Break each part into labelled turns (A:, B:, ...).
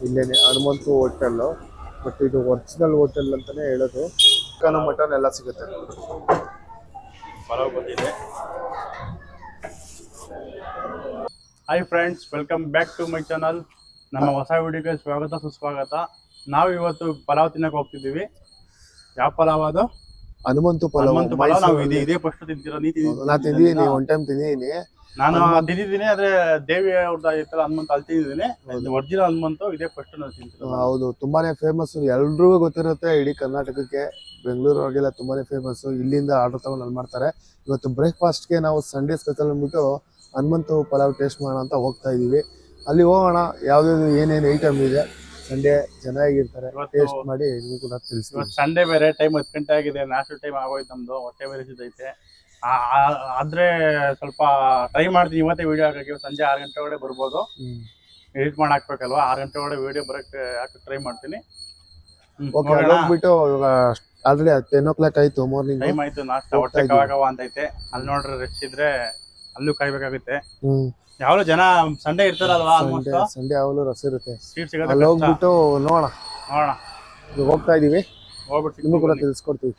A: ಇಲ್ಲೇನೆ Hanumanthu hotel. But ಇದು original hotel ಅಂತಾನೆ ಹೇಳೋದು. ಚಿಕನ್ ಮಟನ್ ಎಲ್ಲ ಸಿಗುತ್ತೆ.
B: Hi friends, welcome back to my channel. ನಮ್ಮ ಹೊಸ ವಿಡಿಯೋಗೆ ಸ್ವಾಗತ ಸುಸ್ವಾಗತ. ನಾವು ಇವತ್ತು ಪಲಾವ್ ತಿನ್ನಕ್ಕೆ ಹೋಗ್ತಿದ್ದೀವಿ. ಯಾವ ಪಲಾವ್ ಅದು?
A: ಹನುಮಂತು ಪಲಾವ್.
B: ನಾವು ಇದೇ ಫಸ್ಟ್ ತಿಂತೀರಾ?
A: ನಾನು ತಿಂದಿದ್ದೀನಿ, ಒನ್ ಟೈಮ್ ತಿಂದಿದ್ದೀನಿ.
B: ನಾನು ತಿಂದಿದ್ದೀನಿ, ಆದ್ರೆ ದೇವಿ ಅವ್ರದ್ದು ಇತ್ತಲ್ಲ ಹನುಮಂತ, ಅಲ್ಲಿ ತಿಂದಿದ್ದೀನಿ. ಒರಿಜಿನಲ್ ಹನುಮಂತು ಇದೇ ಫಸ್ಟ್ ನಾನು ತಿಂತೀನಿ.
A: ಹೌದು, ತುಂಬಾನೇ ಫೇಮಸ್, ಎಲ್ರಿಗೂ ಗೊತ್ತಿರುತ್ತೆ. ಇಡೀ ಕರ್ನಾಟಕಕ್ಕೆ, ಬೆಂಗಳೂರಿಗೆಲ್ಲ ತುಂಬಾನೇ ಫೇಮಸ್. ಇಲ್ಲಿಂದ ಆರ್ಡರ್ ತಗೊಂಡು ಅಲ್ಲಿ ಮಾಡ್ತಾರೆ. ಇವತ್ತು ಬ್ರೇಕ್ಫಾಸ್ಟ್ಗೆ ನಾವು ಸಂಡೇ ಸ್ಪೆಷಲ್ ಅಂದ್ಬಿಟ್ಟು ಹನುಮಂತು ಪಲಾವ್ ಟೇಸ್ಟ್ ಮಾಡೋಣ ಅಂತ ಹೋಗ್ತಾ ಇದೀವಿ. ಅಲ್ಲಿ ಹೋಗೋಣ, ಯಾವ್ಯಾವ್ದು ಏನೇನು ಐಟಮ್ ಇದೆ. ಸಂಡೇ ಚೆನ್ನಾಗಿರ್ತಾರೆ, ಟೇಸ್ಟ್ ಮಾಡಿ ನೀವು ಕೂಡ ತಿಳಿಸ್ತೀವಿ.
B: ಸಂಡೇ ಬೇರೆ, ಟೈಮ್ 10 ಗಂಟೆ ಆಗಿದೆ, ನಾಷ್ಟ ಟೈಮ್ ಆಗೋಯ್ತು ನಮ್ದು. ಹೊಟ್ಟೆ ಬೇರೆ ಸಿದ್ದೈತೆ. ಆದ್ರೆ ಸ್ವಲ್ಪ ಟ್ರೈ ಮಾಡ್ತೀನಿ ಇವತ್ತೇ ವಿಡಿಯೋ ಹಾಕಕ್ಕೆ. ಸಂಜೆ 6 ಗಂಟೆ ಒಳಗೆ ಬರ್ಬೋದು. ಎಡಿಟ್ ಮಾಡಿ ಹಾಕ್ಬೇಕಲ್ವಾ, 6 ಗಂಟೆ ಒಳಗೆ ವಿಡಿಯೋ ಬರೋಕ್ಕೆ ಹಾಕಕ್ಕೆ ಟ್ರೈ ಮಾಡ್ತೀನಿ.
A: ಹೋಗ್ಬಿಟ್ಟು ಇವಾಗ ಆಲ್ರೆಡಿ 10 o'clock ಆಯ್ತು, ಮಾರ್ನಿಂಗ್
B: ಟೈಮ್ ಆಯ್ತು. ನಾಷ್ಟ ಹೊಟ್ಟೆ ಕವಾಗವ ಅಂತೈತೆ. ಅಲ್ಲಿ ನೋಡ್ರೆ ರಶ್ ಇದ್ರೆ ಅಲ್ಲೂ ಕಾಯ್ಬೇಕಾಗುತ್ತೆ. ಯಾವ್ದು ಜನ ಸಂಡೇ ಇರ್ತಾರಲ್ವಾ,
A: ಸಂಡೇ ಯಾವಾಗಲೂ ರಶ್ ಇರುತ್ತೆ.
B: ಸೀಟ್ ಸಿಗೋದು.
A: ಅಲ್ಲಿ ಹೋಗ್ಬಿಟ್ಟು ನೋಡೋಣ. ಹೋಗ್ತಾ ಇದೀವಿ,
B: ಹೋಗ್ಬಿಟ್ಟು
A: ನಿಮಗೂ ಕೂಡ ತಿಳಿಸ್ಕೊಡ್ತೀವಿ.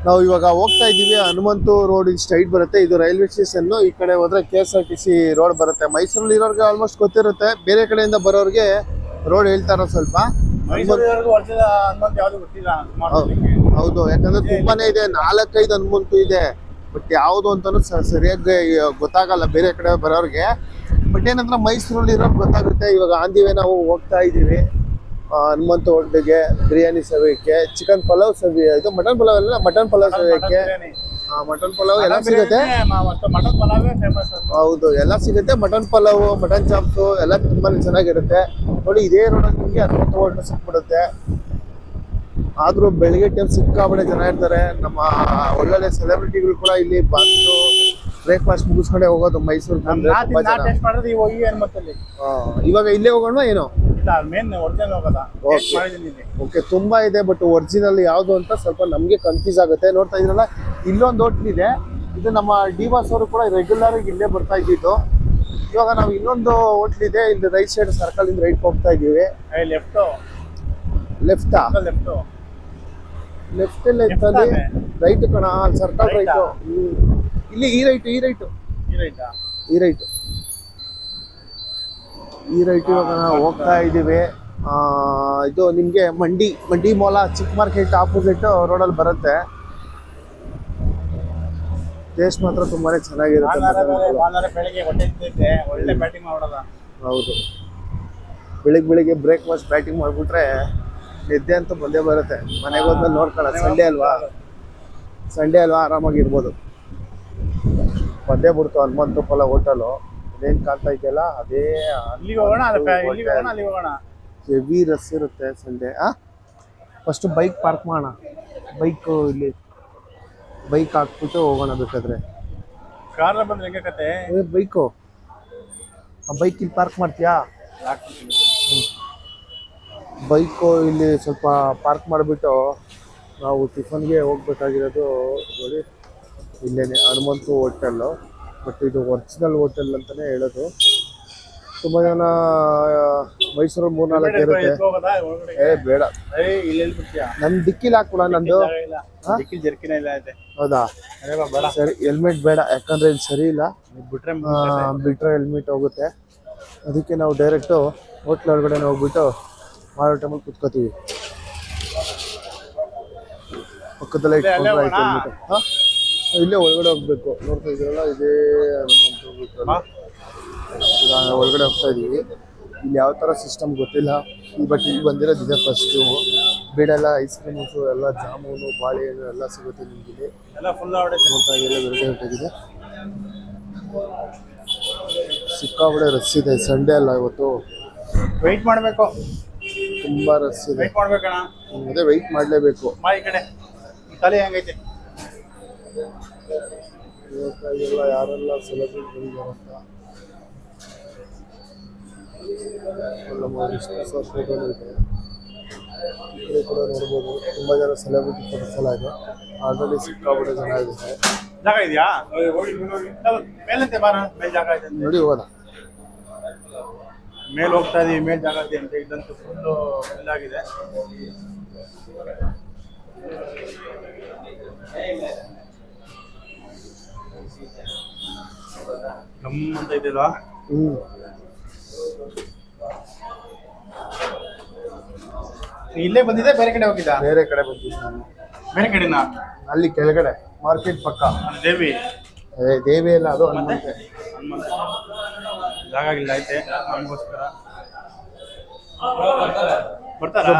A: ನಾವು ಇವಾಗ ಹೋಗ್ತಾ ಇದ್ದೀವಿ. ಹನುಮಂತು ರೋಡ್ ಸ್ಟ್ರೈಟ್ ಬರುತ್ತೆ. ಇದು ರೈಲ್ವೆ ಸ್ಟೇಷನ್. ಈ ಕಡೆ ಹೋದ್ರೆ KSRTC ರೋಡ್ ಬರುತ್ತೆ. ಮೈಸೂರಲ್ಲಿ ಇರೋರಿಗೆ ಆಲ್ಮೋಸ್ಟ್ ಗೊತ್ತಿರುತ್ತೆ. ಬೇರೆ ಕಡೆಯಿಂದ ಬರೋರಿಗೆ ರೋಡ್ ಹೇಳ್ತಾರ ಸ್ವಲ್ಪ. ಹೌದು, ಯಾಕಂದ್ರೆ ತುಂಬಾನೇ ಇದೆ, 4-5 ಹನುಮಂತು ಇದೆ. ಬಟ್ ಯಾವುದು ಅಂತಾನು ಸರಿಯಾಗಿ ಗೊತ್ತಾಗಲ್ಲ ಬೇರೆ ಕಡೆ ಬರೋರಿಗೆ. ಬಟ್ ಏನಂದ್ರೆ ಮೈಸೂರಲ್ಲಿ ಇರೋರು ಗೊತ್ತಾಗುತ್ತೆ. ಇವಾಗ ಆಂದಿವೆ ನಾವು ಹೋಗ್ತಾ ಇದ್ದೀವಿ ಹನುಮಂತು ಹೋಟೆಲ್ಗೆ. ಬಿರಿಯಾನಿ ಸೇವಕ್ಕೆ, ಚಿಕನ್ ಪಲಾವ್ ಸೇವೆ, ಇದು ಮಟನ್ ಪಲಾವ್ ಅಲ್ಲ, ಮಟನ್ ಪಲಾವ್ ಸೇವಕ್ಕೆ, ಮಟನ್ ಪಲಾವ್ ಎಲ್ಲ ಸಿಗುತ್ತೆ. ಹೌದು, ಎಲ್ಲ ಸಿಗುತ್ತೆ. ಮಟನ್ ಪಲಾವ್, ಮಟನ್ ಚಾಪ್ಸು ಎಲ್ಲ ತುಂಬಾನೇ ಚೆನ್ನಾಗಿರುತ್ತೆ. ನೋಡಿ, ಇದೇ ರೋಡಲ್ಲಿ ನಿಮಗೆ ಹನುಮಂತು ಹೋಟೆಲ್ ಸಿಕ್ಬಿಡುತ್ತೆ. ಆದ್ರೂ ಬೆಳಿಗ್ಗೆ ಟೈಮ್ ಸಿಕ್ಕಾಬಡೆ ಜನ ಇರ್ತಾರೆ. ನಮ್ಮ ಒಳ್ಳೊಳ್ಳೆ ಸೆಲೆಬ್ರಿಟಿಗಳು ಕೂಡ ಇಲ್ಲಿ ಬಂದು ಬ್ರೇಕ್ಫಾಸ್ಟ್ ಮುಗಿಸ್ಕೊಂಡೆ ಹೋಗೋದು ಮೈಸೂರು. ಇವಾಗ ಇಲ್ಲೇ ಹೋಗೋಣ ಏನೋ. ಓಕೆ, ತುಂಬಾ ಇದೆ. ಬಟ್ ಒರಿಜಿನಲ್ ಯಾವ್ದು ಅಂತ ಸ್ವಲ್ಪ ನಮ್ಗೆ ಕನ್ಫ್ಯೂಸ್ ಆಗುತ್ತೆ. ನೋಡ್ತಾ ಇದ್ರಲ್ಲ, ಇಲ್ಲೊಂದು ಹೋಟ್ಲ್ ಇದೆ. ಇದು ನಮ್ಮ ಡಿವಾಸ್ ಅವರು ಕೂಡ ರೆಗ್ಯುಲರ್ ಆಗಿ ಇಲ್ಲೇ ಬರ್ತಾ ಇದ್ದಿದ್ದು. ಇವಾಗ ನಾವು ಇನ್ನೊಂದು ಹೋಟ್ಲ್ ಇದೆ, ಇಲ್ಲಿ ರೈಟ್ ಸೈಡ್ ಸರ್ಕಲ್ ಇಂದ ರೈಟ್ ಹೋಗ್ತಾ ಇದೀವಿ. ಲೆಫ್ಟಾ? ಲೆಫ್ಟ್ ಅಲ್ಲಿ ರೈಟ್ ಕಣ, ಸರ್ಕಲ್ ರೈಟ್. ಇಲ್ಲಿ ಈ ರೈಟ್ ಇವಾಗ ನಾವು ಹೋಗ್ತಾ ಇದೀವಿ. ಇದು ನಿಮ್ಗೆ ಮಂಡಿ ಮೊಲ ಚಿಕ್ಕ ಮಾರ್ಕೆಟ್ ಆಪೋಸಿಟ್ ರೋಡಲ್ಲಿ ಬರುತ್ತೆ. ಟೇಸ್ಟ್ ಮಾತ್ರ ತುಂಬಾನೇ ಚೆನ್ನಾಗಿರುತ್ತೆ. ಹೌದು, ಬೆಳಿಗ್ಗೆ ಬ್ರೇಕ್ಫಾಸ್ಟ್ ಬ್ಯಾಟಿಂಗ್ ಮಾಡ್ಬಿಟ್ರೆ ನಿದ್ದೆ ಅಂತ ಬಂದೇ ಬರುತ್ತೆ. ಮನೆಗೆ ಹೋದ್ಮೇಲೆ ನೋಡ್ಕೊಳ್ಳ. ಸಂಡೇ ಅಲ್ವಾ ಆರಾಮಾಗಿರ್ಬೋದು. ಬಂದೇ ಬಿಡ್ತು ಹನುಮಂತು ಪಲಾವ್ ಹೋಟೆಲು. ಅದೇನ್ ಕಾಣ್ತಾ ಇದೆಯಲ್ಲ, ಅದೇ ಹೆವಿ ರಸ್ ಇರುತ್ತೆ ಸಂಡೇ. ಫಸ್ಟ್ ಬೈಕ್ ಪಾರ್ಕ್ ಮಾಡೋಣ. ಇಲ್ಲಿ ಬೈಕ್ ಹಾಕ್ಬಿಟ್ಟು ಹೋಗೋಣ. ಬೇಕಾದ್ರೆ ಬೈಕು ಬೈಕ್ ಇಲ್ಲಿ ಪಾರ್ಕ್ ಮಾಡ್ತೀಯಾ? ಬೈಕು ಇಲ್ಲಿ ಸ್ವಲ್ಪ ಪಾರ್ಕ್ ಮಾಡಿಬಿಟ್ಟು ನಾವು ಟಿಫನ್ಗೆ ಹೋಗ್ಬೇಕಾಗಿರೋದು. ನೋಡಿ, ಇಲ್ಲೇನೆ ಹನುಮಂತು ಹೋಟೆಲ್ಲು. ಬಟ್ ಇದು ಒರಿಜಿನಲ್ ಹೋಟೆಲ್ ಅಂತಾನೆ ಹೇಳೋದು. ತುಂಬ ಜನ ಮೈಸೂರಲ್ಲಿ 3-4 ಇರುತ್ತೆ. ಬೇಡ, ನನ್ ದಿಕ್ಕಿಲ್ ಹಾಕ್ಬಿಡ. ನಂದು ಹೌದಾ? ಸರಿ, ಹೆಲ್ಮೆಟ್ ಬೇಡ, ಯಾಕಂದ್ರೆ ಇಲ್ಲಿ ಸರಿ ಇಲ್ಲ. ಬಿಟ್ರೆ ಹೆಲ್ಮೆಟ್ ಹೋಗುತ್ತೆ. ಅದಕ್ಕೆ ನಾವು ಡೈರೆಕ್ಟು ಹೋಟ್ಲ್ ಒಳಗಡೆ ಹೋಗ್ಬಿಟ್ಟು ಮಾಡೋ ಟೈಮಲ್ಲಿ ಕುತ್ಕೋತೀವಿ. ಪಕ್ಕದಲ್ಲೇ ಇಟ್ಕೊಂಡ್ರೆ ಇಲ್ಲೇ ಒಳಗಡೆ ಹೋಗ್ಬೇಕು. ನೋಡ್ತಾ ಇದ್ದೀರಲ್ಲ, ಇದೇ ಒಳಗಡೆ ಹೋಗ್ತಾ ಇದೀವಿ. ಇಲ್ಲಿ ಯಾವ ಥರ ಸಿಸ್ಟಮ್ ಗೊತ್ತಿಲ್ಲ. ಬಟ್ ಇಲ್ಲಿ ಬಂದಿರೋದು ಇದೆ ಫಸ್ಟು. ಬೀಡೆಲ್ಲ ಐಸ್ ಕ್ರೀಮ್ಸು ಎಲ್ಲ, ಜಾಮೂನು, ಬಾಳೆಹಣ್ಣು ಎಲ್ಲ ಸಿಗುತ್ತೆ ನಿಮಗೆ. ನೋಡ್ತಾ ಇದ್ದೀರ ಬೆಳಗ್ಗೆ ಹೊರಟಿದೆ. ಸಿಕ್ಕಾಬಡೆ ರಶ್ ಇದೆ. ಸಂಡೇ ಅಲ್ಲ ಇವತ್ತು.
B: ವೆಯ್ಟ್ ಮಾಡಬೇಕು,
A: ತುಂಬಾ ರಶ್ ಇದೆ. ಅದೇ ವೆಯ್ಟ್ ಮಾಡಲೇಬೇಕು. ಯಾರೆಲ್ಲ ಸೆಲೆಬ್ರಿಟಿ ಅಂತ ಈ ಕಡೆ ಕೂಡ ನೋಡ್ಬೋದು. ತುಂಬ ಜನ ಸೆಲೆಬ್ರಿಟಿ ಫೋಟೋಸ್ ಎಲ್ಲ ಇದೆ. ಆಲ್ರೆಡಿ ಸಿಕ್ಕಾಬಿಟ್ಟೆ ಜನ ಇದೆ. ನೋಡಿ ಹೋಗೋಣ.
B: ಮೇಲೆ ಹೋಗ್ತಾ ಇದೀವಿ, ಮೇಲ್ ಜಾಗ ಇದೆ ಅಂತ. ಇದಂತೂ ಫುಲ್ಲು ಫಿಲ್ ಆಗಿದೆ. ಅಂತ ಇದೆಯಲ್ವಾ? ಇಲ್ಲೇ ಬಂದಿದೆ, ಬೇರೆ ಕಡೆ ಹೋಗಿದ್ದ?
A: ಬೇರೆ ಕಡೆ ಬಂದಿದ್ದೆ ನಾನು.
B: ಬೇರೆ ಕಡೆನಾ?
A: ಅಲ್ಲಿ ಕೆಳಗಡೆ ಮಾರ್ಕೆಟ್ ಪಕ್ಕ.
B: ದೇವಿ
A: ದೇವಿ ಎಲ್ಲ ಅದು ಹನುಮಂತೆ.
B: ಜಾಗ ಇಲ್ಲ ಐತೆ ನಮಗೋಸ್ಕರ.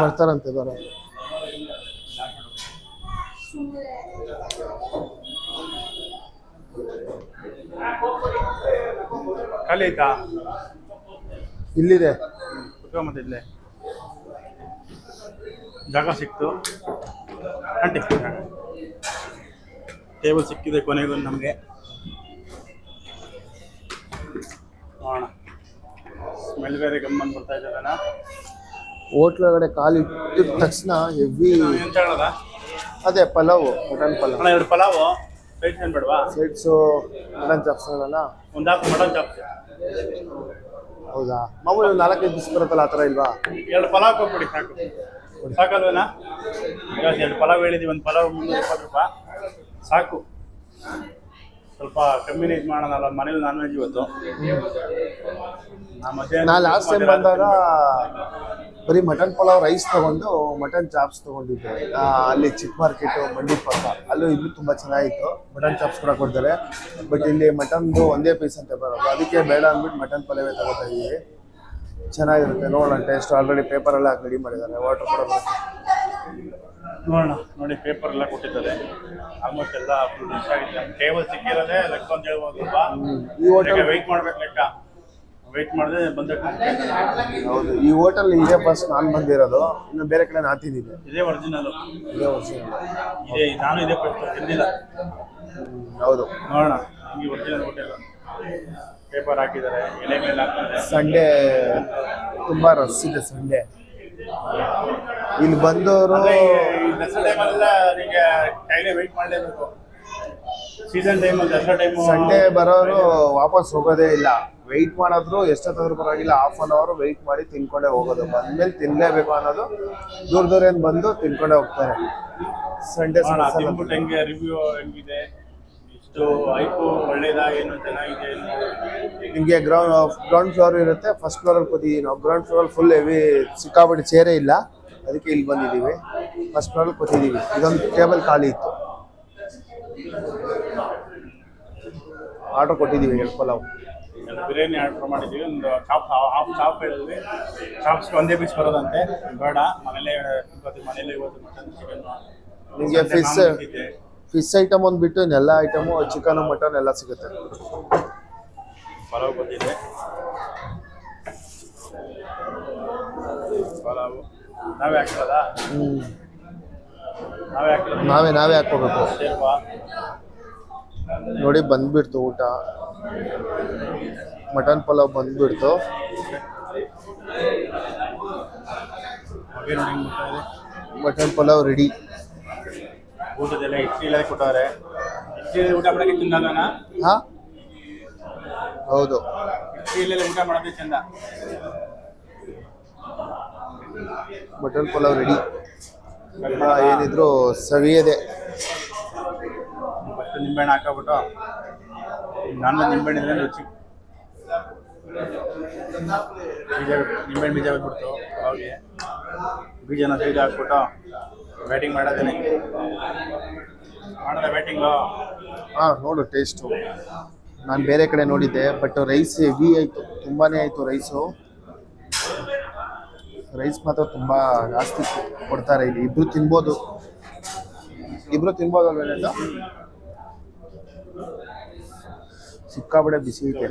A: ಬರ್ತಾರಂತೆ ಬರೋ.
B: ಖಾಲಿ ಆಯ್ತಾ?
A: ಇಲ್ಲಿದೆ
B: ಮತ್ತೆ ಇಲ್ಲೇ ಜಾಗ ಸಿಕ್ತು. ಟೇಬಲ್ ಸಿಕ್ಕಿದೆ ಕೊನೆಗೂ ನಮಗೆ. ನೋಡೋಣ. ಸ್ಮೆಲ್ ಬೇರೆ ಗಮ್ಮನ್ ಬರ್ತಾ ಇದ್ದಾನ.
A: ಹೋಟ್ಲ್ ಒಳಗಡೆ ಕಾಲು ಇಟ್ಟಿದ ತಕ್ಷಣ ಹೆವಿ.
B: ಎಂತ ಹೇಳೋದ?
A: ಅದೇ ಪಲಾವು, ಮಟನ್ ಪಲಾವ್.
B: ಅಣ್ಣ ಎರಡು ಪಲಾವು, ಸೈಡ್ಸ್ ಏನು ಬೇಡವಾ?
A: ಸೈಡ್ಸು ಮಟನ್ ಚಾಪ್ಸ್ ಅಲ್ಲ.
B: ಒಂದು ಹಾಕು ಮಟನ್ ಚಾಪ್ಸ್.
A: ಹೌದಾ? ಮಾಮೂಲಿ 4-5 ಪೀಸ್ ಬರುತ್ತಲ್ಲ, ಆ ಥರ ಇಲ್ವಾ?
B: 2 ಪಲಾವ್ ಕೊಟ್ಬಿಡಿ ಸಾಕು. ಸಾಕಲ್ವೇನಾ? ಇವತ್ತು 2 ಪಲಾವ್ ಹೇಳಿದ್ದೀವಿ. ಒಂದು ಪಲಾವ್ 320 ರೂಪಾಯಿ ಸಾಕು. ಸ್ವಲ್ಪ ಕಮ್ಮಿನೇ ಇದು ಮಾಡೋಣಲ್ಲ, ಮನೇಲಿ ನಾನ್ ವೆಜ್ ಇವತ್ತು.
A: ನಾ ಲಾಸ್ಟ್ ಟೈಮ್ ಬಂದಾಗ ಬರೀ ಮಟನ್ ಪಲಾವ್ ರೈಸ್ ತೊಗೊಂಡು ಮಟನ್ ಚಾಪ್ಸ್ ತೊಗೊಂಡಿದ್ದೆ. ಅಲ್ಲಿ ಚಿಕ್ಕ ಮಾರ್ಕೆಟು ಮಂಡಿ ಪಕ್ಕ, ಅಲ್ಲೂ ಇಲ್ಲೂ ತುಂಬ ಚೆನ್ನಾಗಿತ್ತು. ಮಟನ್ ಚಾಪ್ಸ್ ಕೂಡ ಕೊಡ್ತಾರೆ. ಬಟ್ ಇಲ್ಲಿ ಮಟನ್ದು ಒಂದೇ ಪೀಸ್ ಅಂತ ಬರೋದು, ಅದಕ್ಕೆ ಬೇಡ ಅಂದ್ಬಿಟ್ಟು ಮಟನ್ ಪಲಾವೇ ತಗೋತಾ ಇದ್ದೀವಿ. ಚೆನ್ನಾಗಿರುತ್ತೆ, ನೋಡೋಣ ಟೇಸ್ಟ್. ಆಲ್ರೆಡಿ ಪೇಪರೆಲ್ಲ ರೆಡಿ ಮಾಡಿದ್ದಾರೆ, ವಾಟರ್ ಕೂಡ ಬರುತ್ತೆ.
B: ನೋಡೋಣ. ನೋಡಿ ಪೇಪರ್ ಎಲ್ಲ ಕೊಟ್ಟಿದ್ದಾರೆ. ಆಲ್ಮೋಸ್ಟ್ ಎಲ್ಲ ಫುಲ್ ಇಷ್ಟ ಆಗಿದೆ. ಟೇಬಲ್ ಸಿಕ್ಕಿರೋದೇ ಲೆಕ್ಕ ಅಂತ ಹೇಳ್ಬೋದಲ್ವಾ?
A: ಈ ಹೋಟೆಲ್
B: ವೆಯ್ಟ್ ಮಾಡ್ಬೇಕು, ಲೆಕ್ಕ ವೆಯ್ಟ್ ಮಾಡಿದ್ರೆ ಬಂದಕ್ಕೆ.
A: ಹೌದು, ಈ ಹೋಟೆಲ್ ಇದೇ ಫಸ್ಟ್ ನಾನು ಬಂದಿರೋದು. ಇನ್ನು ಬೇರೆ ಕಡೆ ನಾನು ತಿಂದಿದ್ದೆ.
B: ಇದೇ ಒರಿಜಿನಲ್.
A: ಇದೇ ಒರಿಜಿನಲ್
B: ಇದೆ. ನಾನು ಇದೇ ಫಸ್ಟ್ ತಿಂದಿಲ್ಲ.
A: ಹೌದು,
B: ನೋಡೋಣ. ಈ ಒರಿಜಿನಲ್ ಹೋಟೆಲ್ ಪೇಪರ್ ಹಾಕಿದ್ದಾರೆ, ಎಲೆ ಮೇಲೆ ಹಾಕಿದ್ದಾರೆ.
A: ಸಂಡೇ ತುಂಬ ರಶ್ ಇದೆ. ಸಂಡೇ ಇಲ್ಲಿ ಬಂದವರು
B: ದಸರಾ ಟೈಮಲ್ಲ ನಿಮಗೆ ಕೈಲೇ ವೆಯ್ಟ್ ಮಾಡಲೇಬೇಕು. ಸೀಸನ್ ಟೈಮಲ್ಲಿ, ದಸರಾ ಟೈಮು
A: ಸಂಡೇ ಬರೋರು ವಾಪಸ್ ಹೋಗೋದೇ ಇಲ್ಲ. ವೆಯ್ಟ್ ಮಾಡಿದ್ರು ಎಷ್ಟೊತ್ತಾದ್ರೂ ಪರವಾಗಿಲ್ಲ, 1/2 hour ವೆಯ್ಟ್ ಮಾಡಿ ತಿನ್ಕೊಂಡೇ ಹೋಗೋದು. ಬಂದ್ಮೇಲೆ ತಿನ್ನಲೇಬೇಕು ಅನ್ನೋದು, ದೂರ ಏನು ಬಂದು ತಿನ್ಕೊಂಡೇ ಹೋಗ್ತಾರೆ. ಸಂಡೇ
B: ತಿನ್ಬಿಟ್ಟು ಹೆಂಗೆ ರಿವ್ಯೂ ಹೆಂಗಿದೆ, ಇಷ್ಟು ಐಪು ಒಳ್ಳೇದಾ, ಏನು ಚೆನ್ನಾಗಿದೆ.
A: ನಿಮಗೆ ಗ್ರೌಂಡ್ ಫ್ಲೋರ್ ಇರುತ್ತೆ, ಫಸ್ಟ್ ಫ್ಲೋರಲ್ಲಿ ಕೂತಿದ್ದೀವಿ ನಾವು. ಗ್ರೌಂಡ್ ಫ್ಲೋರಲ್ಲಿ ಫುಲ್ ಹೆವಿ ಸಿಕ್ಕಾಪಟ್ಟೆ ಚೇರೇ ಇಲ್ಲ, ಅದಕ್ಕೆ ಇಲ್ಲಿ ಬಂದಿದ್ದೀವಿ. ಫಸ್ಟ್ ಫ್ಲೋರಲ್ಲಿ ಕೂತಿದ್ದೀವಿ. ಇದೊಂದು ಟೇಬಲ್ ಖಾಲಿ ಇತ್ತು. ಆರ್ಡರ್ ಕೊಟ್ಟಿದ್ದೀವಿ 2 ಪಲಾವ್.
B: ಬಿರಿಯಾನಿ ಆರ್ಡರ್ ಮಾಡಿದ್ದೀವಿ. ಒಂದು ಹಾಫ್ ಚಾಪ್ ಹೇಳಿದ್ವಿ. ಚಾಪ್ಸ್ಗೆ ಒಂದೇ ಪೀಸ್ ಬರೋದಂತೆ. ಬೇಡ, ಮನೇಲೇ ಇವತ್ತು ಮಟನ್ ಚಿಕನ್.
A: ನಿಮಗೆ ಫಿಶ್ ಐಟಮ್ ಒಂದು ಬಿಟ್ಟು ಇನ್ನೆಲ್ಲ ಐಟಮು, ಚಿಕನ್ ಮಟನ್ ಎಲ್ಲ ಸಿಗುತ್ತೆ.
B: ಪಲಾವ್ ಬಂದಿದೆ. ಪಲಾವು ನಾವೇ ಹಾಕಿರೋದಾ?
A: ನಾವೇ ಹಾಕೋಬೇಕು. ನೋಡಿ ಬಂದ್ಬಿಡ್ತು ಊಟ. ಮಟನ್ ಪಲಾವ್ ಬಂದ್ಬಿಡ್ತು. Mutton pulao ready.
B: ಊಟದೆಲ್ಲ ಇಡ್ಲಿ ಕೊಟ್ಟವ್ರೆ. ಇಡ್ಲಿ ಊಟ ಮಾಡೋಕ್ಕೆ ತಿಂದಾಗಣ?
A: ಹಾ, ಹೌದು.
B: ಇಡ್ಲಿ ಊಟ ಮಾಡೋದೇ ಚಂದ.
A: Mutton pulao ready. ಏನಿದ್ರು ಸವಿಯದೆ.
B: ಫಸ್ಟ್ ನಿಂಬೆಹಣ್ಣು ಹಾಕೋಬಿಟ್ಟು, ನಾನು ನಿಂಬೆಹಣ್ಣು ಇದ್ರೆ ರುಚಿ. ನಿಂಬೆಹಣ್ಣು ಬೀಜ ಬಿಟ್ಬಿಡ್ತು ಪಲಾವ್ಗೆ. ಬೀಜನ ಸೈಡ್ ಹಾಕ್ಬಿಟ್ಟು ಬ್ಯಾಟಿಂಗ್ ಮಾಡೋದೇನೆ. ಮಾಡೋದ ಬ್ಯಾಟಿಂಗು.
A: ಹಾಂ, ನೋಡು ಟೇಸ್ಟು. ನಾನು ಬೇರೆ ಕಡೆ ನೋಡಿದ್ದೆ, ಬಟ್ ರೈಸ್ ಹೆವಿ ಆಯಿತು, ತುಂಬಾ ಆಯಿತು ರೈಸು. ರೈಸ್ ಮಾತ್ರ ತುಂಬ ಜಾಸ್ತಿ ಕೊಡ್ತಾರೆ ಇಲ್ಲಿ. ಇಬ್ರು ತಿನ್ಬೋದು ಅಲ್ವೇನೆಲ್ಲ. ಸಿಕ್ಕಾಪಟ್ಟೆ ಬಿಸಿ ಐತೆ.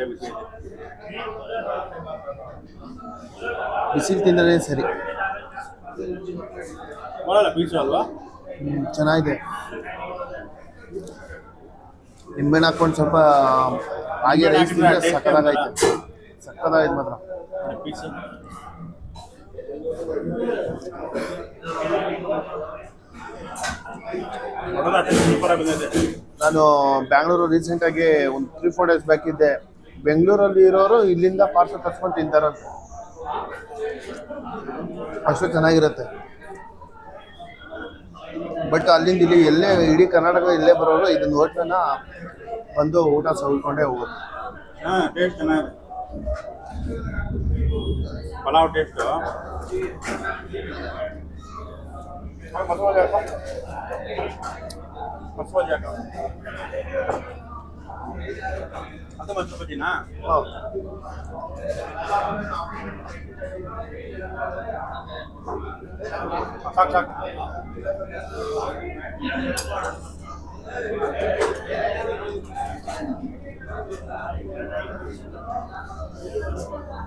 A: ಬಿಸಿಲು ತಿಂದರೆ ಸರಿ.
B: ಪೀಸು ಅಲ್ವಾ?
A: ಚೆನ್ನಾಗಿದೆ. ನಿಂಬೆಹಣ್ಣು ಹಾಕೊಂಡು ಸ್ವಲ್ಪ ಹಾಗೆ ರೈಸ್ ತಿಂದರೆ ಸಕ್ಕತ್ತಾಗೈತೆ. ಸಕ್ಕತ್ತಾಗೈತೆ ಮಾತ್ರ.
B: ಪೀಸು
A: ನಾನು ಬ್ಯಾಂಗ್ಳೂರು ರೀಸೆಂಟಾಗಿ ಒಂದು 3-4 days ಬ್ಯಾಕ್ ಇದ್ದೆ. ಬೆಂಗಳೂರಲ್ಲಿ ಇರೋರು ಇಲ್ಲಿಂದ ಪಾರ್ಸಲ್ ತರ್ಸ್ಕೊಂಡು ತಿಂತಾರಂತೆ. ಅಷ್ಟು ಚೆನ್ನಾಗಿರುತ್ತೆ. ಬಟ್ ಅಲ್ಲಿಂದ ಇಲ್ಲಿ ಎಲ್ಲೇ ಇಡೀ ಕರ್ನಾಟಕದ ಎಲ್ಲೇ ಬರೋರು ಇದನ್ನ ಹೋಟ್ಲನ್ನ ಬಂದು ಊಟ ಸವಿಕೊಂಡೇ ಹೋಗೋದು.
B: ಟೇಸ್ಟ್ ಚೆನ್ನಾಗಿದೆ. ಪಲಾವ್ ಟೇಸ್ಟು ಮಸೂಜಿ ಹಾಕ ಅದು ಮಸೂಜಿನಾ? ಸಾಕು ಸಾಕು.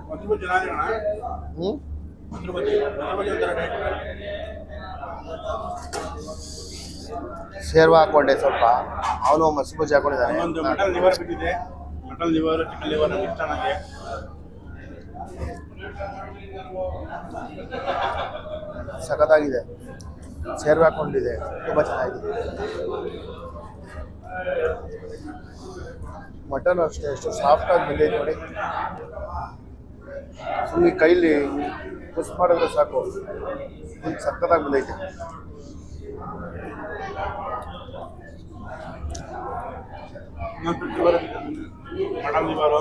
B: ಮಸೂಜಿ ಚೆನ್ನಾಗಿದೆ ಅಣ್ಣ. ಮಸೂಜಿ ಒಂಥರ ಟೇಸ್ಟ್.
A: ಶೇರ್ವಾ ಹಾಕೊಂಡೆ ಸ್ವಲ್ಪ, ಅವನು ಮಸಿ ಬಜ್ಜಿ ಹಾಕೊಂಡಿದ್ದಾನೆ.
B: ಒಂದು ಮಟನ್ ಲಿವರ್ ಬಿಟ್ಟಿದೆ. ಮಟನ್ ಲಿವರ್, ಚಿಕನ್ ಲಿವರ್ ನಮ್ಗೆ ಇಷ್ಟ. ನನಗೆ
A: ಸಖತ್ತಾಗಿದೆ. ಶೇರ್ವಾ ಹಾಕೊಂಡಿದೆ, ತುಂಬ ಚೆನ್ನಾಗಿದೆ. ಮಟನ್ ಅಷ್ಟೇ ಎಷ್ಟು ಸಾಫ್ಟಾಗಿ ಬಂದೈತೆ ನೋಡಿ. ಸುಮ್ಮನೆ ಕೈಲಿ ಪುಷ್ ಮಾಡಿದ್ರೆ ಸಾಕು, ಫುಲ್ ಸಖತ್ತಾಗಿ ಬಂದೈತೆ.
B: ಮಟನ್ ಲಿವರು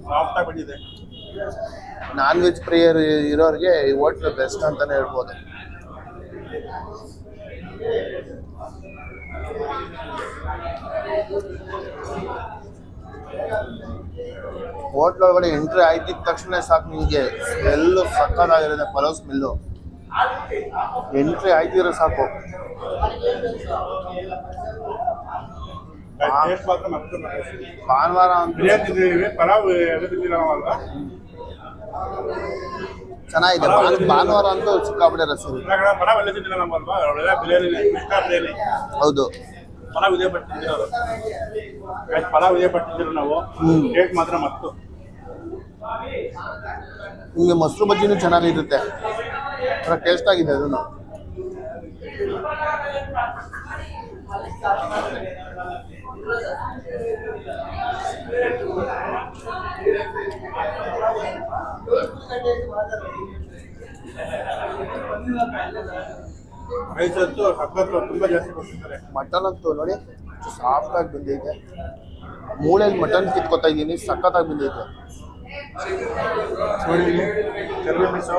B: ಸಾಫ್ಟಾಗಿ ಬಂದಿದೆ.
A: ನಾನ್ ವೆಜ್ ಪ್ರಿಯರ್ ಇರೋರಿಗೆ ಈ ಹೋಟ್ಲು ಬೆಸ್ಟ್ ಅಂತಾನೆ ಹೇಳ್ಬೋದು. ಹೋಟ್ಲ್ ಒಳಗಡೆ ಎಂಟ್ರಿ ಆಯ್ತಿದ ತಕ್ಷಣ ಸಾಕು ನಿಮಗೆ ಸ್ಮೆಲ್ಲು ಸಕ್ಕತ್ತಾಗಿರುತ್ತೆ. ಪಲಾವ್ ಸ್ಮೆಲ್ಲು ಎಂಟ್ರಿ ಆಯ್ತಿದ್ರೆ ಸಾಕು.
B: ಟೇಸ್ಟ್ ಮಾತ್ರ ಮತ್ತೆ
A: ಭಾನುವಾರ ಅಂತ
B: ಬಿರಿಯಾನಿ ತಿಂದಿದ್ದೀವಿ, ಪಲಾವ್ ಅದು ತಿಂದಿಲ್ಲ ನಾವಲ್ವಾ?
A: ಚೆನ್ನಾಗಿದೆ. ಭಾನುವಾರ ಅಂತೂ ಸಿಕ್ಕಾಬಿಟ್ಟೆ ರಸ.
B: ಪಲಾವ್ ಎಲ್ಲ ತಿಂದಿಲ್ಲ ನಮ್ಮಲ್ವಾ? ಒಳ್ಳೆ ಬಿರಿಯಾನಿ, ಕೃಷ್ಣ ಬಿರಿಯಾನಿ.
A: ಹೌದು,
B: ಪಲಾವ್ ಇದೇ ಪಟ್ಟು ತಿಂದಿರೋದು. ಪಲಾವ್ ಇದೇ ಪಟ್ಟು ತಿಂದಿರೋ ನಾವು. ಟೇಸ್ಟ್ ಮಾತ್ರ ಮತ್ತು
A: ನಿಮಗೆ ಮೊಸರು ಬಜ್ಜಿನೂ ಚೆನ್ನಾಗಿರುತ್ತೆ, ಟೇಸ್ಟ್ ಆಗಿದೆ ಅದನ್ನು.
B: ರೈಸ್ ಅಂತೂ ಸಕ್ಕತ್ತು ತುಂಬ ಜಾಸ್ತಿ ಕೊಡ್ತಿದ್ದಾರೆ.
A: ಮಟನ್ ಅಂತೂ ನೋಡಿ ಸಾಫ್ಟಾಗಿ ಬಂದೈತೆ. ಮೂಳೆಯಲ್ಲಿ ಮಟನ್ ಕಿತ್ಕೊತಾ ಇದ್ದೀನಿ, ಸಖತ್ತಾಗಿ ಬಂದೈತೆ.
B: ನೋಡಿ ಚರ್ಬಿ ಪೀಸು,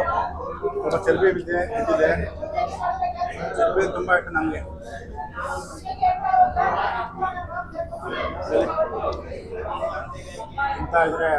B: ಸ್ವಲ್ಪ ಚರ್ಬಿ ಬಿದ್ದಿದೆ. ಚರ್ಬಿ ತುಂಬ ಇಷ್ಟ ನಮಗೆ. ಇಂತ ಇದ್ರೆ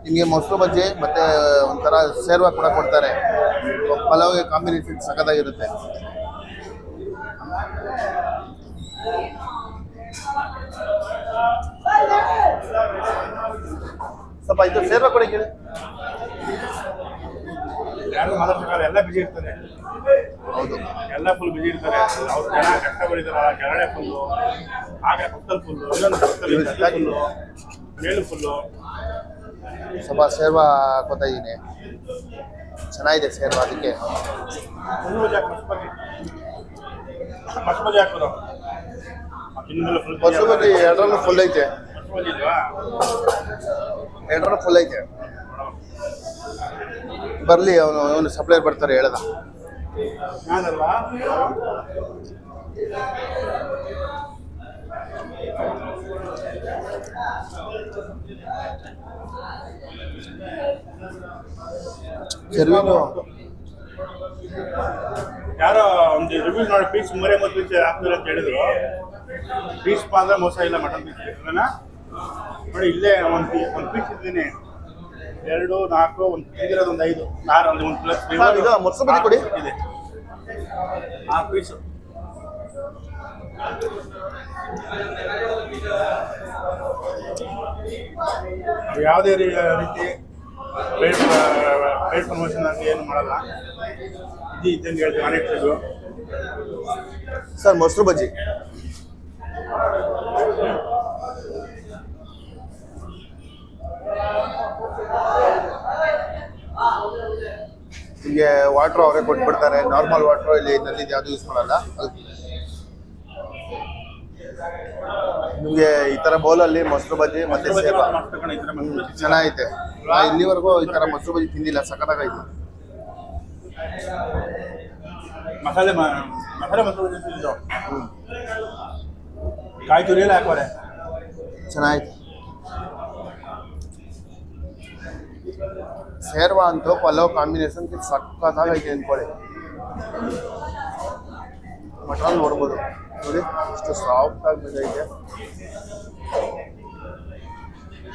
A: ನಿಮಗೆ ಮೊಸರು ಬಜ್ಜಿ ಮತ್ತೆ ಒಂಥರ ಸೇರ್ವಾ ಕೂಡ ಕೊಡ್ತಾರೆ. ಪಲಾವ್ಗೆ ಕಾಂಬಿನೇಷನ್ ಸಖತ್ತಾಗಿರುತ್ತೆ. ಸ್ವಲ್ಪ ಇದು ಸೇರ್ವಾ ಕೂಡ ಕೇಳಿ.
B: ಯಾರು ಮಾತಾಡ್ತಾರೆ, ಎಲ್ಲ ಬಿಜಿ ಇರ್ತಾರೆ.
A: ಹೌದು,
B: ಎಲ್ಲ ಫುಲ್ ಬಿಜಿ ಇರ್ತಾರೆ. ಅವ್ರು ಜನ ಕಷ್ಟ ಬರೀತಾರಲ್ಲ, ಕೆಳಗಡೆ ಫುಲ್ಲು, ಆಗ ಪಕ್ಕದಲ್ಲಿ ಫುಲ್ಲು, ಇನ್ನೊಂದು ಪಕ್ಕದಲ್ಲಿ ಫುಲ್ಲು, ಮೇಲು ಫುಲ್ಲು.
A: ಸ್ವಲ್ಪ ಸೇರ್ವಾ ಹಾಕೋತಾ ಇದ್ದೀನಿ, ಚೆನ್ನಾಗಿದೆ ಸೇರ್ವಾ. ಅದಕ್ಕೆ
B: ಮಸ್ಬಜಿ ಹಾಕೋದು.
A: ಮೊಸರು ಬಜ್ಜಿ ಎರಡರಲ್ಲೂ ಫುಲ್ ಐತೆ.
B: ಮಸ್ಬಜಿ ಇಲ್ವಾ?
A: ಎರಡರಲ್ಲೂ ಫುಲ್ ಐತೆ. ಬರಲಿ, ಅವನು ಸಪ್ಲೈಯರ್ ಬರ್ತಾರೆ ಹೇಳ್ದ.
B: ನಾನಲ್ವಾ?
A: ಚರ್ವಿನು
B: ಯಾರೋ ಒಂದು ರಿವ್ಯೂ ನೋಡಿ ಪೀಸ್ 3 ಪೀಸ್ ಹಾಕ್ತಾರೆ ಅಂತ ಹೇಳಿದ್ರು. ಪೀಸ್ ಅಂದ್ರೆ ಮೋಸ ಇಲ್ಲ, ಮಟನ್ ಪೀಸ್ ನೋಡಿ. ಇಲ್ಲೇ ಒಂದು ಪೀಸ್ ಇದ್ದೀನಿ, 2, 4, ಒಂದು ತಿಂದಿರೋದು ಒಂದು 5, 6, ಒಂದು ಪ್ಲಸ್
A: ಇದು ಮೊಸರು ಬಜ್ಜಿ ಕೊಡಿ.
B: ಇದೆ 6 ಪೀಸು. ಯಾವುದೇ ರೀತಿ ಪೇಡ್ ಪ್ರಮೋಷನ್ ಅಂತ ಏನು ಮಾಡಲ್ಲ. ಇದು ಇದ್ದಂಗೆ ಹೇಳ್ತೀವಿ.
A: ಸರ್ ಮೊಸರು ಬಜ್ಜಿ. ನಿಮಗೆ ವಾಟ್ರ್ ಅವರೇ ಕೊಟ್ಬಿಡ್ತಾರೆ. ನಾರ್ಮಲ್ ವಾಟ್ರ್ ಇಲ್ಲಿ ನಲ್ಲಿ ಯಾವುದು ಯೂಸ್ ಮಾಡಲ್ಲ. ನಿಮಗೆ ಈ ತರ ಬೌಲಲ್ಲಿ ಮೊಸರು ಬಜ್ಜಿ ಮತ್ತೆ ಸೇವಾ ಚೆನ್ನಾಗೈತೆ. ಇಲ್ಲಿವರೆಗೂ ಈ ತರ ಮೊಸರು ಬಜ್ಜಿ ತಿಂದಿಲ್ಲ, ಸಖತ್ತಾಗೈತೆ.
B: ಮಸಾಲೆ ಮೊಸರು ಬಜ್ಜಿ ತಿಂದಿದ್ದು. ಕಾಯಿ ತುರಿ ಎಲ್ಲ ಹಾಕೋರೆ
A: ಚೆನ್ನಾಗೈತೆ. ಸೇರ್ವಾ ಅಂತೂ ಪಲಾವ್ ಕಾಂಬಿನೇಷನ್ ಸಖತ್ತಾಗೈತೆ ಅಂದ್ಕೊಳ್ಳಿ. ಮಟನ್ ನೋಡ್ಬೋದು ನೋಡಿ ಎಷ್ಟು ಸಾಫ್ಟ್ ಆಗಿ ಬಂದೈತೆ.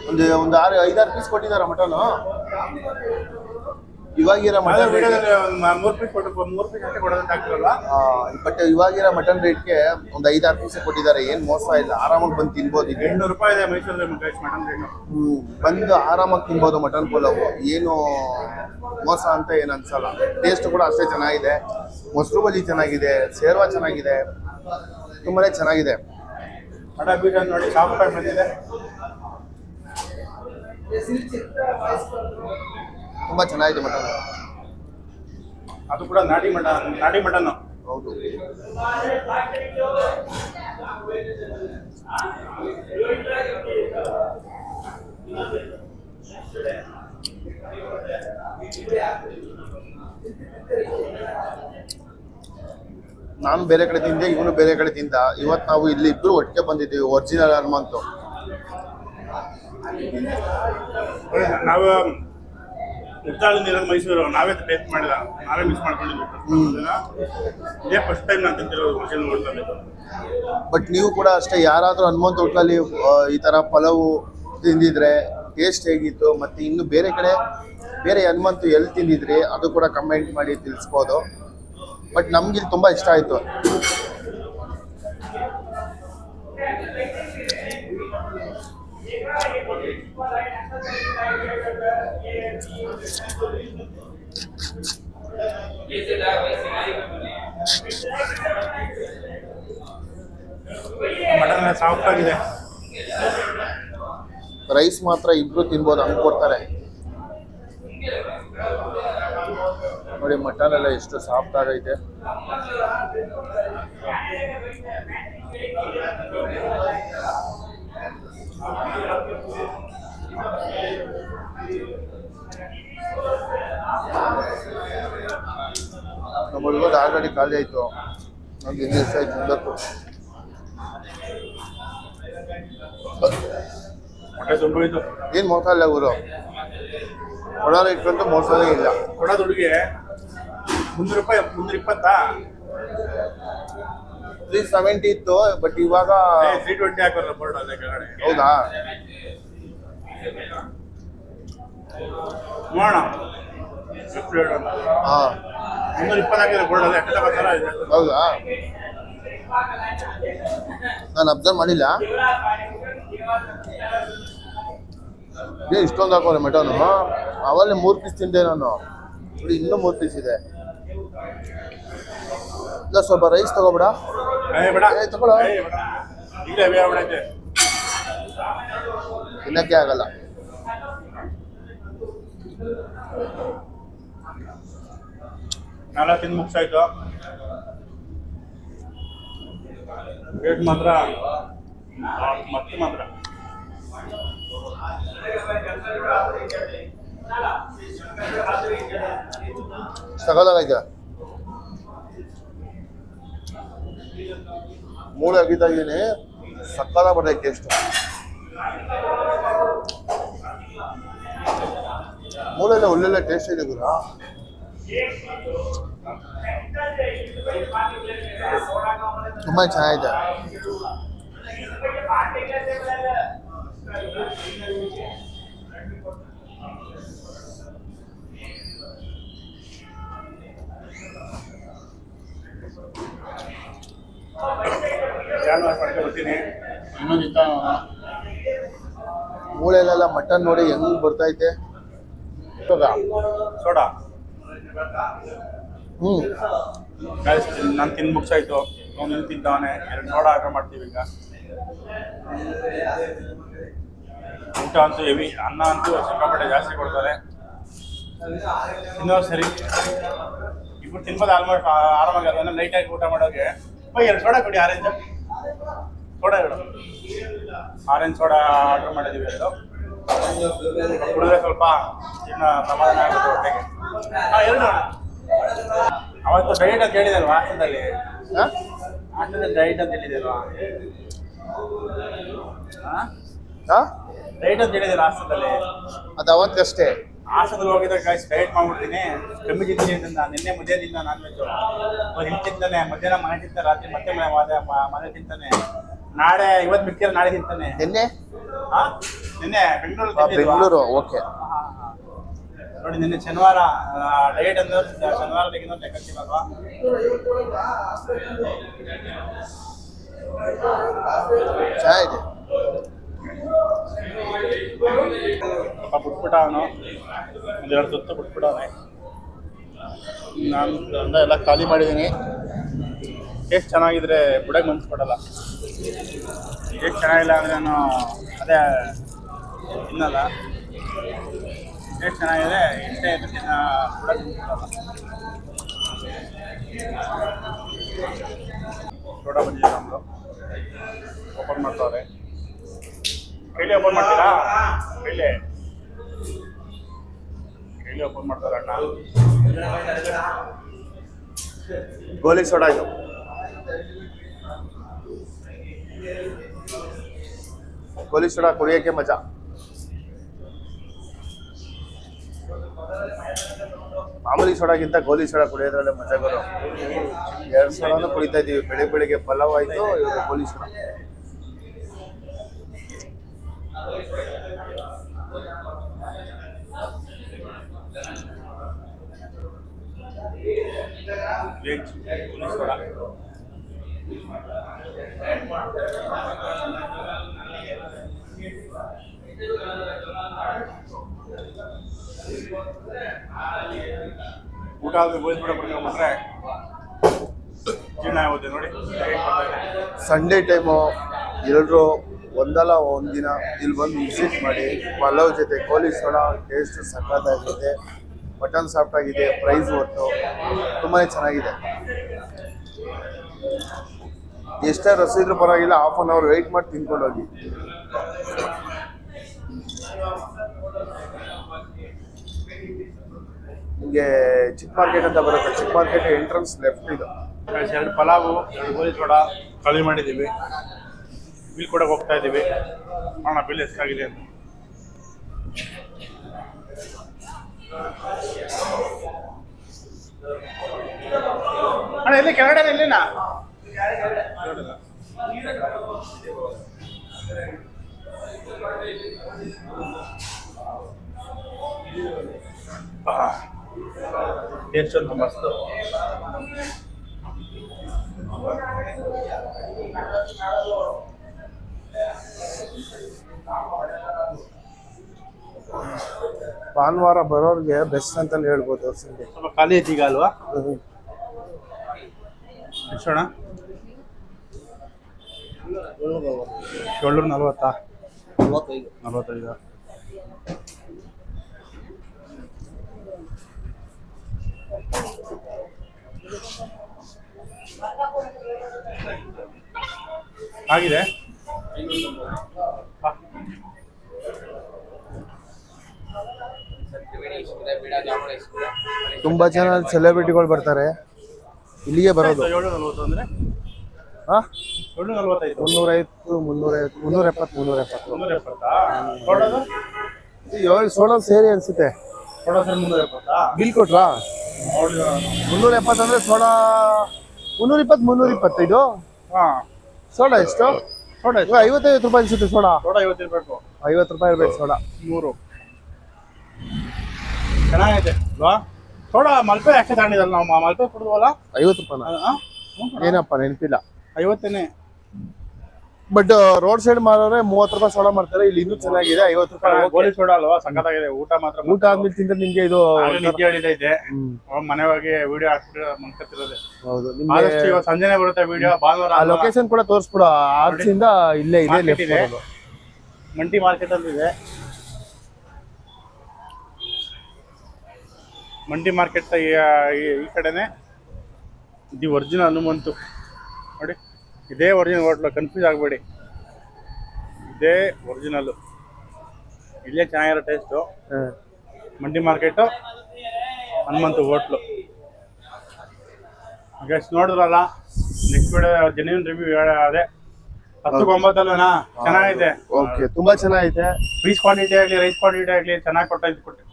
A: ಒಂದು 5-6 ಪೀಸ್ ಕೊಟ್ಟಿದ್ದಾರೆ ಮಟನು. ಇವಾಗಿರೋ ಮಟನ್ ಬಟ್ ಇವಾಗಿರೋ ಮಟನ್ ರೇಟ್ಗೆ ಒಂದು 5-6 ಪೀಸ್ ಕೊಟ್ಟಿದ್ದಾರೆ. ಏನು ಮೋಸ ಇಲ್ಲ, ಆರಾಮಾಗಿ ಬಂದು ತಿನ್ಬೋದು. ಈಗ
B: 800 ರೂಪಾಯಿ ಇದೆ ಮೈಸೂರಲ್ಲಿ ಮಟನ್ ರೇಟ್.
A: ಬಂದು ಆರಾಮಾಗಿ ತಿನ್ಬೋದು ಮಟನ್ ಪಲಾವು. ಏನು ಮೋಸ ಅಂತ ಏನು ಅನ್ಸಲ್ಲ. ಟೇಸ್ಟ್ ಕೂಡ ಅಷ್ಟೇ ಚೆನ್ನಾಗಿದೆ. ಮೊಸರು ಬಜ್ಜಿ ಚೆನ್ನಾಗಿದೆ, ಸೇರ್ವಾ ಚೆನ್ನಾಗಿದೆ, ತುಂಬಾನೇ ಚೆನ್ನಾಗಿದೆ.
B: ಮಟನ್ ಪೀಸ್ ನೋಡಿ ಸಾಫ್ಟ್ ಆಗಿ ಬಂದಿದೆ,
A: ತುಂಬಾ ಚೆನ್ನಾಗಿದೆ ಮಟನ್.
B: ಅದು ಕೂಡ ನಾಟಿ ಮಟನ್.
A: ಹೌದು. ನಾನು ಬೇರೆ ಕಡೆ ತಿಂದೆ, ಇವನು ಬೇರೆ ಕಡೆ ತಿಂದ. ಇವತ್ತು ನಾವು ಇಲ್ಲಿ ಇಬ್ರು ಒಟ್ಟಿಗೆ ಬಂದಿದ್ದೀವಿ. ಒರಿಜಿನಲ್ ಹನುಮಂತು.
B: ನಾವು ಮೈಸೂರು ನಾವೇ ಟೇಸ್ಟ್ ಮಾಡಿಲ್ಲ, ನಾವೇ ಮಿಸ್ ಮಾಡ್ಕೊಂಡಿದ್ವಿ. ಇದೇ ಫಸ್ಟ್ ಟೈಮ್ ನಾನು ತಿಂತಿರೋದು.
A: ಬಟ್ ನೀವು ಕೂಡ ಅಷ್ಟೇ, ಯಾರಾದರೂ ಹನುಮಂತ ಹೋಟ್ಲಲ್ಲಿ ಈ ಥರ ಪಲಾವು ತಿಂದಿದ್ರೆ ಟೇಸ್ಟ್ ಹೇಗಿತ್ತು, ಮತ್ತು ಇನ್ನು ಬೇರೆ ಕಡೆ ಬೇರೆ ಹನುಮಂತು ಎಲ್ಲಿ ತಿಂದಿದ್ರಿ ಅದು ಕೂಡ ಕಮೆಂಟ್ ಮಾಡಿ ತಿಳಿಸ್ಬೋದು. ಬಟ್ ನಮ್ಗಿಲ್ಲಿ ತುಂಬ ಇಷ್ಟ ಆಯಿತು.
B: ಮಟನ್ ಸಾಫ್ಟ್ ಆಗಿದೆ.
A: ರೈಸ್ ಮಾತ್ರ ಇಬ್ರು ತಿನ್ಬೋದು, ಹಂಗೆ ಕೊಡ್ತಾರೆ ನೋಡಿ. ಮಟನ್ ಎಲ್ಲ ಎಷ್ಟು ಸಾಫ್ಟ್ ಆಗೈತೆ. ನಮ್ಮ ಹುಡುಗರು ಆಲ್ರೆಡಿ ಖಾಲಿ ಆಯಿತು. ನಮ್ಗೆ ಇನ್ನೂ ದಿವಸ ತಿನ್ಬೇಕು. ಏನು ಮೋಸ ಇಲ್ಲ ಗುರು, ಕೊಡೋ ಇಟ್ಕೊಂಡು ಮೋಸನೇ ಇಲ್ಲ.
B: ಕೊಡೋ ದುಡ್ಡಿಗೆ 300 ರೂಪಾಯಿ, 320.
A: 370 ಇತ್ತು, ಬಟ್ ಇವಾಗ
B: 320 ಹಾಕೋಲ್ಲ ಬೋರ್ಡ್ ಅಲ್ಲೇ ಕೆಳಗಡೆ.
A: ಹೌದಾ?
B: ನೋಡೋಣ.
A: ಹಾಂ
B: 320 ಹಾಕಿದ್ರೆ ಬೋರ್ಡ್ ಅಲ್ಲೇ ಎಷ್ಟು ತಗೋತಾರ.
A: ಹೌದಾ? ನಾನು ಅಬ್ಸರ್ವ್ ಮಾಡಿಲ್ಲ. ಇಷ್ಟೊಂದು ಹಾಕೋರೆ ಮಟನು. ಅವಲ್ಲೇ 3 ಪೀಸ್ ತಿಂದೆ ನಾನು. ನೋಡಿ ಇನ್ನೂ 3 ಪೀಸ್ ಇದೆ. ಇಲ್ಲ ಸ್ವಲ್ಪ ರೈಸ್ ತಗೋಬೇಡ. ತಗೊಳ, ತಿನ್ನಕ್ಕೆ ಆಗಲ್ಲ.
B: ನಾಳೆ ತಿಂದು ಮುಗಿಸಾಯ್ತು. ರೇಟ್ ಮಾತ್ರ ಮಾತ್ರ
A: ಸಗದಾಗೈತೆ. ಮೂಳೆ ಅಗಿತಾಗಿದ್ದೀನಿ, ಸಕ್ಕದ ಬರ್ತೈತೆ ಟೇಸ್ಟ್. ಮೂಳೆಲ್ಲ ಒಳ್ಳೆಲ್ಲ ಟೇಸ್ಟ್ ಇದೆ ಗುರು. ತುಂಬಾ ಚೆನ್ನಾಗಿದೆ. ಮೂಳೆಲೆಲ್ಲ ಮಟನ್ ನೋಡಿ ಹೆಂಗ್ ಬರ್ತೈತೆ.
B: ಸೋಡಾ ನಾನು ತಿಂದು ಮುಗಿಸಾಯ್ತು. ಅವನು ತಿಂತಾವನೆ 2 ಸೋಡಾ ಆರ್ಡರ್ ಮಾಡ್ತೀವಿ ಈಗ. ಊಟ ಅಂತೂ ಹೆವಿ, ಅನ್ನ ಅಂತೂ ಸಿಕ್ಕಾಪಟ್ಟೆ ಜಾಸ್ತಿ ಕೊಡ್ತಾರೆ. ತಿನ್ನೋದು ಸರಿ, ಇಬ್ಬರು ತಿನ್ಬೋದು ಆಲ್ಮೋಸ್ಟ್ ಆರಾಮಾಗಿ. ಅದನ್ನ ಲೈಟಾಗಿ ಊಟ ಮಾಡೋಕೆ 2 ಸೋಡಾ ಕೊಡಿ, orange soda 2 orange soda order ಮಾಡಿದ್ದೀವಿ. ಅದು ಕುಡಿದ್ರೆ ಸ್ವಲ್ಪ ಇನ್ನು ಸಮಾಧಾನ ಆಗುತ್ತೆ ಹೊಟ್ಟೆಗೆ. 2 ಅವತ್ತು ಡಯಟ್ ಅಂತ ಹೇಳಿದೆ ಅಲ್ವಾ ಹಾಸ್ಟೆಲಲ್ಲಿ, ಡಯಟ್ ಅಂತ ಹೇಳಿದೆ ಅಲ್ವಾ, ಡಯಟ್ ಅಂತ ಹೇಳಿದೆ ಹಾಸ್ಟೆಲಲ್ಲಿ.
A: ಅದು ಅವತ್ತಷ್ಟೇ
B: ಹಾಸ್ಟೆಲ್ ಹೋಗಿದ್ದಾಗ ಡಯಟ್ ಮಾಡ್ಬಿಡ್ತೀನಿ, ಕಮ್ಮಿ ತಿಂತೀನಿ ಅಂತ. ನಿನ್ನೆ ಮುದ್ದೆ ತಿಂದ ನಾನ್ ವೆಜ್, ಹಿಂಗೆ ತಿಂತಾನೆ, ಮಧ್ಯಾಹ್ನ ಮನೆ ತಿಂತಾನೆ, ರಾತ್ರಿ ಮತ್ತೆ ಮನೆ ತಿಂತಾನೆ. ನಾಳೆ ಇವತ್ತು ಮಿಕ್ಕಿದ್ರೆ ನಾಳೆ ತಿಂತಾನೆ.
A: ನಿನ್ನೆ
B: ನಿನ್ನೆ
A: ಬೆಂಗಳೂರು ಓಕೆ
B: ನೋಡಿ. ನಿನ್ನೆ ಶನಿವಾರ ಡಯಟ್ ಅಂದ್ರೆ ಶನಿವಾರ ಲೆಕ್ಕಲ್ವಾ.
A: ಚೆನ್ನಾಗಿದೆ.
B: ಬಿಟ್ಬಿಟ್ಟ ಅವನು, 1-2 ಸುತ್ತು ಬಿಟ್ಬಿಟ್ಟವನೆ. ನಾನು ದಂಡ ಎಲ್ಲ ಖಾಲಿ ಮಾಡಿದ್ದೀನಿ. ಟೇಸ್ಟ್ ಚೆನ್ನಾಗಿದ್ರೆ ಬಿಡಕ್ಕೆ ಮನ್ಸು ಕೊಡಲ್ಲ. ಟೇಸ್ಟ್ ಚೆನ್ನಾಗಿಲ್ಲ ಅಂದರೆ ನಾನು ಅದೇ ತಿನ್ನಲ್ಲ. ಟೇಸ್ಟ್ ಚೆನ್ನಾಗಿದೆ ಎಷ್ಟೇ ಇದ್ದು ಬಿಡಕ್ಕೆ ಮನ್ಸು ಕೊಡಲ್ಲ. ಸೋಡಾ ಬಂದಿದೆ ನಮ್ಮದು, ಓಪನ್ ಮಾಡ್ತಾವ್ರೆ. ಕೈಲಿ ಓಪನ್ ಮಾಡ್ತೀರಾ? ಕೈಲಿ ಓಪನ್ ಮಾಡ್ತಾರೆ ಅಣ್ಣ.
A: ಗೋಲಿ ಸೋಡಾ ಇದು. ಗೋಲಿ ಸೋಡಾ ಕುಡಿಯೋಕ್ಕೆ ಮಜಾ. ಮಾಮೂಲಿ ಸೋಡಾಗಿಂತ ಗೋಲಿ ಸೋಡಾ ಕುಡಿಯೋದ್ರಲ್ಲೇ ಮಜಾ ಬರೋ. 2 ಸೋಡಾನು ಕುಡಿತಾ ಇದೀವಿ. ಬೆಳಿಗ್ಗೆ ಪಲಾವ್ ಆಯ್ತು, ಇವಾಗ ಗೋಲಿ ಸೋಡಾ.
B: ಸೋಡಾ ಊಟ ಆದ್ರೆ ಗೋಲ್ಸ್ಬಿಡ ಬಿಟ್ರೆ ಜೀರ್ಣ ಆಗುತ್ತೆ ನೋಡಿ.
A: ಸಂಡೇ ಟೈಮು ಎಲ್ಲರೂ ಒಂದಲ್ಲ ಒಂದಿನ ಇಲ್ಲಿ ಬಂದು ವಿಸಿಟ್ ಮಾಡಿ. ಪಲಾವ್ ಜೊತೆ ಗೋಲಿ ಸೋಡಾ ಟೇಸ್ಟ್ ಸಖತ್ತಾಗಿದೆ, ಮಟನ್ ಸಾಫ್ಟ್ ಆಗಿದೆ, ಪ್ರೈಸ್ ಒಟ್ಟು ತುಂಬಾ ಚೆನ್ನಾಗಿದೆ. ಎಷ್ಟೇ ರಸೀದ್ರು ಪರವಾಗಿಲ್ಲ, 1/2 hour ವೆಯ್ಟ್ ಮಾಡಿ ತಿನ್ಕೊಂಡು ಹೋಗಿ. ನಿಮಗೆ ಚಿಕ್ಕ ಮಾರ್ಕೆಟ್ ಅಂತ ಬರುತ್ತೆ, ಚಿಕ್ಕ ಮಾರ್ಕೆಟ್ ಎಂಟ್ರೆನ್ಸ್ ಲೆಫ್ಟ್ ಇದು.
B: 2 ಪಲಾವು, 2 ಗೋಲಿ ಸೋಡಾ ಖಾಲಿ ಮಾಡಿದ್ದೀವಿ. ಬಿಲ್ ಕೊಡಕ್ಕೆ ಹೋಗ್ತಾ ಇದ್ದೀವಿ. ನೋಡೋಣ ಬಿಲ್ ಎಷ್ಟಾಗಿದೆ ಅಂತ. ಅಣ್ಣ ಎಲ್ಲಿ ಕೆಳಗಡೆ ಇಲ್ಲಿನಾ? ಟೇಸ್ಟ್ ಅಂತ ಮಸ್ತು.
A: ಭಾನುವಾರ ಬರೋರಿಗೆ ಬೆಸ್ಟ್ ಅಂತಲೇ ಹೇಳ್ಬೋದು. ಸಂಡೆ
B: ಸ್ವಲ್ಪ ಖಾಲಿ ಐತಿ ಈಗ ಅಲ್ವಾ? ಎಷ್ಟೋಣ? 740 45. ಆಗಿದೆ.
A: ತುಂಬಾ ಜನ ಸೆಲೆಬ್ರಿಟಿಗಳು ಬರ್ತಾರೆ ಇಲ್ಲಿಗೆ ಬರೋದು.
B: 740 ಅಂದ್ರೆ
A: ಹಾ
B: 745
A: 350 370
B: 7
A: ಸೋಡಾ ಸೇರಿ ಅನ್ಸುತ್ತೆ.
B: Soda sir 370
A: bill ಕೊಟ್ರಾ? 370 ಅಂದ್ರೆ ಸೋಡಾ 320 325.
B: ಹಾ
A: ಸೋಡಾ ಎಷ್ಟು?
B: ಸೋಡಾ
A: 55 ರೂಪಾಯಿ ಅನ್ಸುತ್ತೆ. ಸೋಡಾ
B: 50 ಇರಬೇಕು.
A: 50 ರೂಪಾಯಿ ಇರ್ಬೇಕು ಸೋಡಾ.
B: 100 ಚೆನ್ನಾಗೈತೆ ಅಲ್ವಾ? ಸೋಡಾ ಮಲ್ಪೆ ಅಷ್ಟೇ ತಗೊಂಡಿದ್ದಲ್ಲ ನಾವು. ಮಲ್ಪೆ ಕುಡಿದ್ವಲ್ಲ
A: 50 ರೂಪಾಯಿನ? ಏನಪ್ಪ ನೆನಪಿಲ್ಲ.
B: 50ನೇ
A: ಬಟ್ ರೋಡ್ ಸೈಡ್ ಮಾರೋರೆ 30 ರೂಪಾಯಿ ಸೋಡಾ ಮಾಡ್ತಾರೆ. ಇಲ್ಲಿ ಇನ್ನೂ ಚೆನ್ನಾಗಿದೆ 50 ರೂಪಾಯಿ.
B: ಗೋಲಿ ಸೋಡಾ ಅಲ್ವಾ, ಸಖತ್ತಾಗಿದೆ. ಊಟ ಮಾತ್ರ
A: ಊಟ ಆದ್ಮೇಲೆ ತಿಂದ್ರೆ ನಿಮ್ಗೆ ಇದು
B: ನಿದ್ದೆ ಹಿಡಿದೈತೆ. ಮನೆ ಹೋಗಿ ವಿಡಿಯೋ ಹಾಕ್ಬಿಟ್ಟು ಮನ್ಕತ್ತಿರೋದೆ.
A: ಹೌದು.
B: ಆದಷ್ಟು ಇವತ್ತು ಸಂಜೆನೆ ಬರುತ್ತೆ ವಿಡಿಯೋ. ಭಾನುವಾರ
A: ಆ ಲೊಕೇಶನ್ ಕೂಡ ತೋರಿಸ್ಬಿಡು. ಆರ್ಚಿಂದ ಇಲ್ಲೇ ಇದೆ, ಲೆಫ್ಟ್
B: ಇದೆ.
A: ಬರೋದು.
B: ಮಂಟಿ ಮಾರ್ಕೆಟ್ ಅಂತ ಇದೆ. ಮಂಡಿ ಮಾರ್ಕೆಟ್ ಈ ಕಡೆನೆ ಇದು ಒರಿಜಿನಲ್ ಹನುಮಂತು ನೋಡಿ. ಇದೇ ಒರಿಜಿನಲ್ ಹೋಟ್ಲು, ಕನ್ಫ್ಯೂಸ್ ಆಗಬೇಡಿ. ಇದೇ ಒರಿಜಿನಲ್ಲು. ಇಲ್ಲೇ ಚೆನ್ನಾಗಿರೋ ಟೇಸ್ಟು. ಮಂಡಿ ಮಾರ್ಕೆಟು, ಹನುಮಂತು ಹೋಟ್ಲು. ಎಷ್ಟು ನೋಡಿದ್ರಲ್ಲ, ನೆಕ್ಸ್ಟ್ ವಿಡಿಯೋ ಜೆನ್ಯೂನ್ ರಿವ್ಯೂ ಅದೇ 10-9 ಚೆನ್ನಾಗಿದೆ.
A: ಓಕೆ, ತುಂಬಾ ಚೆನ್ನಾಗೈತೆ.
B: ಪೀಸ್ ಕ್ವಾಂಟಿಟಿ ಆಗಲಿ, ರೈಸ್ ಕ್ವಾಂಟಿಟಿ ಆಗಲಿ ಚೆನ್ನಾಗಿ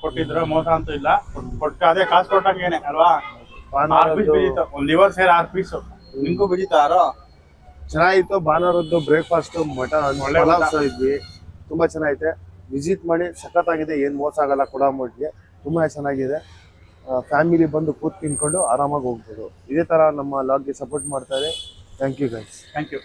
B: ಕೊಟ್ಟಿದ್ರು. ಮೋಸ ಅಂತೂ ಇಲ್ಲ. ಅದೇ ಕಾಸು ಕೊಟ್ಟಂಗೇನೆ ಅಲ್ವಾ. 6 ಪೀಸ್ ಬಿದ್ದಿತ್ತು. ಒಂದು ಲಿವರ್ ಸೇರಿ 6 ಪೀಸು. ನಿಮ್ಗೂ ಬಿದ್ದಿತ್ತಾರೋ?
A: ಚೆನ್ನಾಗಿತ್ತು. ಭಾನುವಾರದ್ದು ಬ್ರೇಕ್ಫಾಸ್ಟ್ ಮಟನ್
B: ಒಳ್ಳೆ
A: ಪಲಾವ್ ಇದ್ವಿ. ತುಂಬಾ ಚೆನ್ನಾಗೈತೆ. ವಿಸಿಟ್ ಮಾಡಿ, ಸಖತ್ತಾಗಿದೆ. ಏನ್ ಮೋಸ ಆಗಲ್ಲ ಕೊಡಂಬಟ್ಟಿಗೆ. ತುಂಬಾ ಚೆನ್ನಾಗಿದೆ. ಫ್ಯಾಮಿಲಿ ಬಂದು ಕೂತ್ ತಿನ್ಕೊಂಡು ಆರಾಮಾಗಿ ಹೋಗ್ಬೋದು. ಇದೇ ತರ ನಮ್ಮ ಲಾಗ್ಗೆ ಸಪೋರ್ಟ್ ಮಾಡ್ತಾರೆ. Thank you guys.
B: Thank you.